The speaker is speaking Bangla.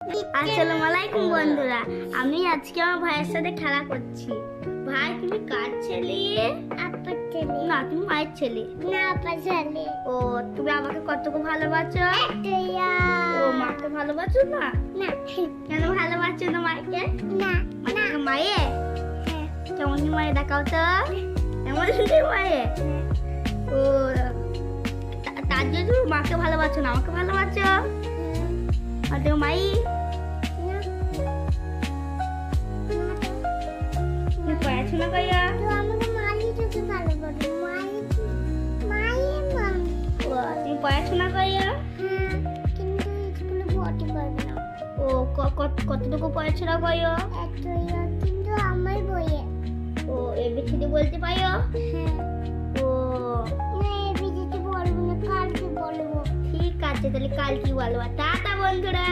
আসসালামু আলাইকুম বন্ধুরা, আমি আজকে আমার ভাইয়ের সাথে খেলা করছি। ভাই, তুমি কার ছেলে? আপার ছেলে। না, তুমি মায়ের ছেলে। না, আপার ছেলে। ও, তুমি আমাকে কতটুকু ভালোবাসো? একটাইয়া। ও, মাকে ভালোবাসো না? না। কেন ভালোবাসো না মাকে? না। না। মায়ে হ্যাঁ। কেমন মায়ে দেখাও তো, এমন মায়ে। ও, তার জন্য তুমি মাকে ভালোবাসো না, আমাকে ভালোবাসো। আর তোমার মাই তুমি পড়াশোনা করিয়া? তো আমাকে মাই তোকে ভালোবাসে। ও, তুমি পড়াশোনা করিয়া? হ্যাঁ, কিন্তু স্কুলে পড়তে পারবে না। ও, কতটুকু পড়াশোনা করিও? একটাইয়া, কিন্তু আমার বইয়ে। ও, এবিসিডি বলতে পারো? হ্যাঁ। ও, না, এবিসিডি বলবো না, কালকে বলবো। ঠিক আছে, তাহলে কাল কি বলবো। টাটা বন্ধুরা।